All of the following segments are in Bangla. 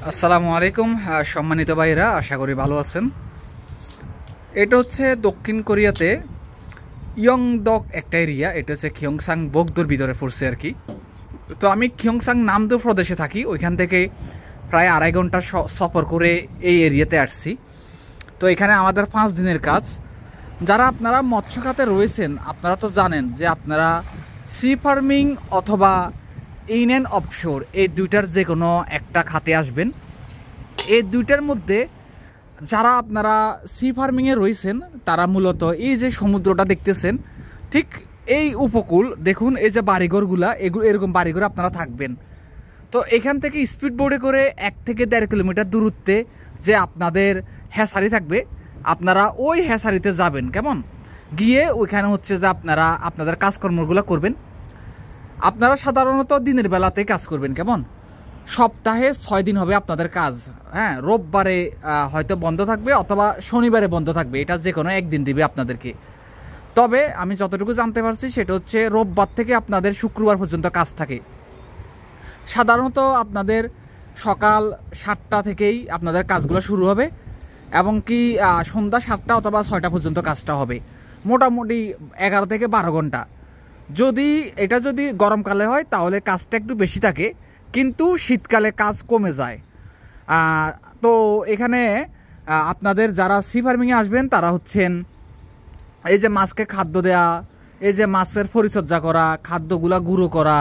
আসসালামু আলাইকুম সম্মানিত ভাইরা, আশা করি ভালো আছেন। এটা হচ্ছে দক্ষিণ কোরিয়াতে ইয়ংডক একটা এরিয়া। এটা হচ্ছে খিয়ংসাং বকদোর ভিতরে পড়ছে আর কি। তো আমি খিয়ংসাং নামদো প্রদেশে থাকি, ওইখান থেকে প্রায় 2.5 ঘন্টা সফর করে এই এরিয়াতে আসছি। তো এখানে আমাদের 5 দিনের কাজ। যারা আপনারা মৎস্য খাতে রয়েছেন আপনারা তো জানেন যে আপনারা সি ফার্মিং অথবা ইন অ্যান্ড অফশোর এই দুইটার যে কোনো একটা খাতে আসবেন। এই দুইটার মধ্যে যারা আপনারা সি ফার্মিংয়ে রয়েছেন তারা মূলত এই যে সমুদ্রটা দেখতেছেন, ঠিক এই উপকূল দেখুন, এই যে বাড়িঘরগুলা, এরকম বাড়িঘর আপনারা থাকবেন। তো এখান থেকে স্পিড বোর্ডে করে 1 থেকে 1.5 কিলোমিটার দূরত্বে যে আপনাদের হ্যাসারি থাকবে, আপনারা ওই হ্যাসারিতে যাবেন। কেমন গিয়ে ওইখানে হচ্ছে যে আপনারা আপনাদের কাজকর্মগুলো করবেন। আপনারা সাধারণত দিনের বেলাতে কাজ করবেন। কেমন সপ্তাহে 6 দিন হবে আপনাদের কাজ। হ্যাঁ, রোববারে হয়তো বন্ধ থাকবে অথবা শনিবারে বন্ধ থাকবে, এটা যে কোনো একদিন দিবে আপনাদেরকে। তবে আমি যতটুকু জানতে পারছি সেটা হচ্ছে রোববার থেকে আপনাদের শুক্রবার পর্যন্ত কাজ থাকে। সাধারণত আপনাদের সকাল 7টা থেকেই আপনাদের কাজগুলো শুরু হবে এবং কি সন্ধ্যা 7টা অথবা 6টা পর্যন্ত কাজটা হবে। মোটামুটি 11 থেকে 12 ঘন্টা। যদি গরমকালে হয় তাহলে কাজটা একটু বেশি থাকে, কিন্তু শীতকালে কাজ কমে যায়। তো এখানে আপনাদের যারা সি ফার্মিংয়ে আসবেন তারা হচ্ছেন এই যে মাছকে খাদ্য দেয়া, এই যে মাছের পরিচর্যা করা, খাদ্যগুলা গুঁড়ো করা,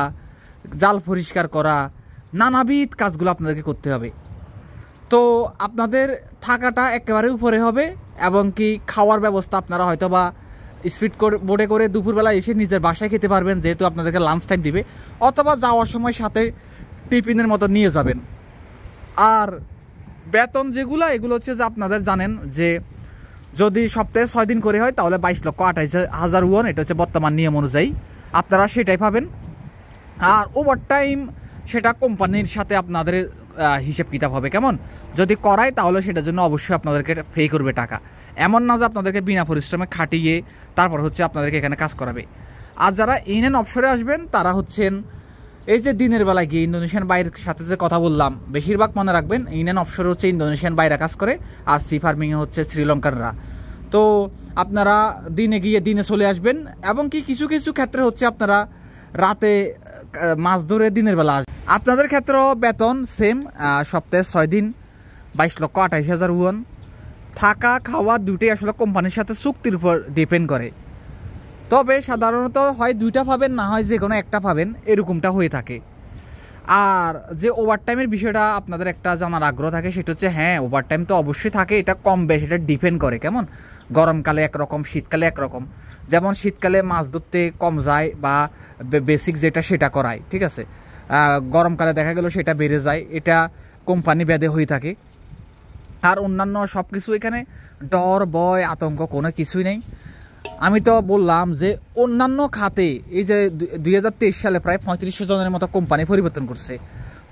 জাল পরিষ্কার করা, নানাবিধ কাজগুলো আপনাদেরকে করতে হবে। তো আপনাদের থাকাটা একেবারে উপরে হবে এবং কি খাওয়ার ব্যবস্থা আপনারা হয়তো বা স্পিড বোর্ডে করে দুপুরবেলা এসে নিজের বাসায় খেতে পারবেন, যেহেতু আপনাদেরকে লাঞ্চ টাইম দিবে, অথবা যাওয়ার সময় সাথে টিফিনের মতো নিয়ে যাবেন। আর বেতন যেগুলো, এগুলো হচ্ছে যে আপনাদের জানেন যে যদি সপ্তাহে 6 দিন করে হয় তাহলে 22,28,000 ওয়ান, এটা হচ্ছে বর্তমান নিয়ম অনুযায়ী আপনারা সেটাই পাবেন। আর ওভার টাইম সেটা কোম্পানির সাথে আপনাদের হিসেব কিতাব হবে। কেমন যদি করায় তাহলে সেটার জন্য অবশ্যই আপনাদেরকে পে করবে টাকা। এমন না যে আপনাদেরকে বিনা পরিশ্রমে খাটিয়ে তারপর হচ্ছে আপনাদেরকে এখানে কাজ করাবে। আর যারা ইন অ্যান্ড অফশোরে আসবেন তারা হচ্ছেন এই যে দিনের বেলায় গিয়ে ইন্দোনেশিয়ান বাইরের সাথে যে কথা বললাম, বেশিরভাগ মনে রাখবেন ইন অ্যান্ড অফশোরে হচ্ছে ইন্দোনেশিয়ান বাইরে কাজ করে আর সি ফার্মিংয়ে হচ্ছে শ্রীলঙ্কানরা। তো আপনারা দিনে গিয়ে দিনে চলে আসবেন এবং কি কিছু কিছু ক্ষেত্রে হচ্ছে আপনারা রাতে মাছ ধরে দিনের বেলা আসবেন। আপনাদের ক্ষেত্রেও বেতন সেম, সপ্তাহে 6 দিন 22,28,000 ওয়ান। থাকা খাওয়া দুটোই আসলে কোম্পানির সাথে চুক্তির উপর ডিপেন্ড করে। তবে সাধারণত হয় 2টা পাবেন, না হয় যে কোনো একটা পাবেন, এরকমটা হয়ে থাকে। আর যে ওভারটাইমের বিষয়টা আপনাদের একটা জানার আগ্রহ থাকে সেটা হচ্ছে, হ্যাঁ ওভারটাইম তো অবশ্যই থাকে, এটা কম বেশ এটা ডিপেন্ড করে। কেমন গরমকালে একরকম, শীতকালে একরকম। যেমন শীতকালে মাছ ধরতে কম যায় বা বেসিক যেটা সেটা করায়, ঠিক আছে। গরমকালে দেখা গেল সেটা বেড়ে যায়, এটা কোম্পানি ভেদে হয়ে থাকে। আর অন্যান্য সব কিছু এখানে ডর ভয় আতঙ্ক কোনো কিছুই নেই। আমি তো বললাম যে অন্যান্য খাতে এই যে 2023 সালে প্রায় 3500 জনের মতো কোম্পানি পরিবর্তন করছে।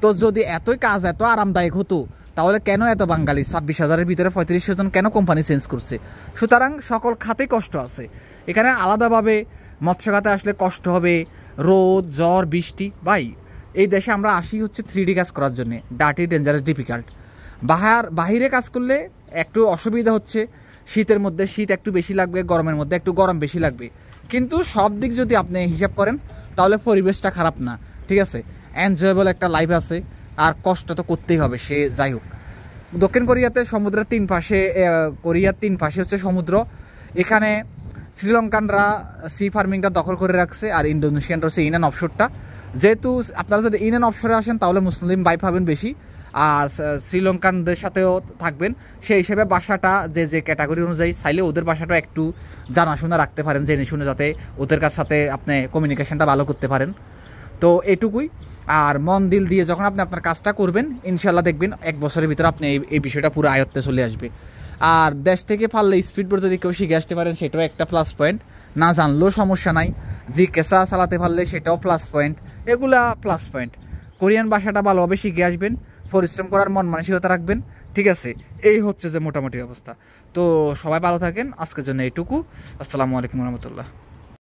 তো যদি এতই কাজ এত আরামদায়ক হতো তাহলে কেন এত বাঙালি 26,000-এর ভিতরে 3500 জন কেন কোম্পানি চেঞ্জ করছে? সুতরাং সকল খাতেই কষ্ট আছে। এখানে আলাদাভাবে মৎস্য খাতে আসলে কষ্ট হবে, রোদ ঝড় বৃষ্টি। ভাই এই দেশে আমরা আসি হচ্ছে 3D কাজ করার জন্য, ডার্টি ডেঞ্জারাস ডিফিকাল্ট। বাহিরে কাজ করলে একটু অসুবিধা হচ্ছে, শীতের মধ্যে শীত একটু বেশি লাগবে, গরমের মধ্যে একটু গরম বেশি লাগবে, কিন্তু সব দিক যদি আপনি হিসাব করেন তাহলে পরিবেশটা খারাপ না, ঠিক আছে। এনজয়েবল একটা লাইফ আছে, আর কষ্ট তো করতেই হবে সে যাই হোক। দক্ষিণ কোরিয়াতে সমুদ্রের 3 পাশে, কোরিয়ার 3 পাশে হচ্ছে সমুদ্র। এখানে শ্রীলঙ্কানরা সি ফার্মিংটা দখল করে রাখছে আর ইন্দোনেশিয়ানরা হচ্ছে ইন অ্যান্ড অফশোরটা। যেহেতু আপনারা যদি ইন অ্যান্ড অফশোরে আসেন তাহলে মুসলিম ভাই পাবেন বেশি, আর শ্রীলঙ্কানদের সাথেও থাকবেন। সেই হিসেবে বাসাটা যে ক্যাটাগরি অনুযায়ী চাইলে ওদের বাসাটা একটু জানাশোনা রাখতে পারেন, জেনে শুনে, যাতে ওদের কাছ সাথে আপনি কমিউনিকেশনটা ভালো করতে পারেন। তো এটুকুই। আর মন দিল দিয়ে যখন আপনি আপনার কাজটা করবেন ইনশাল্লাহ দেখবেন 1 বছরের ভিতরে আপনি এই বিষয়টা পুরো আয়ত্তে চলে আসবে। আর দেশ থেকে পারলে স্পিড বোর্ড যদি কেউ শিখে আসতে পারেন সেটাও একটা প্লাস পয়েন্ট, না জানলেও সমস্যা নাই। কেসা চালাতে পারলে সেটাও প্লাস পয়েন্ট, এগুলা প্লাস পয়েন্ট। কোরিয়ান ভাষাটা ভালোভাবে শিখে আসবেন, পরিশ্রম করার মন মানসিকতা রাখবেন, ঠিক আছে। এই হচ্ছে যে মোটামুটি অবস্থা। তো সবাই ভালো থাকেন, আজকের জন্য এইটুকু। আসসালামু আলাইকুম রহমতুল্লাহ।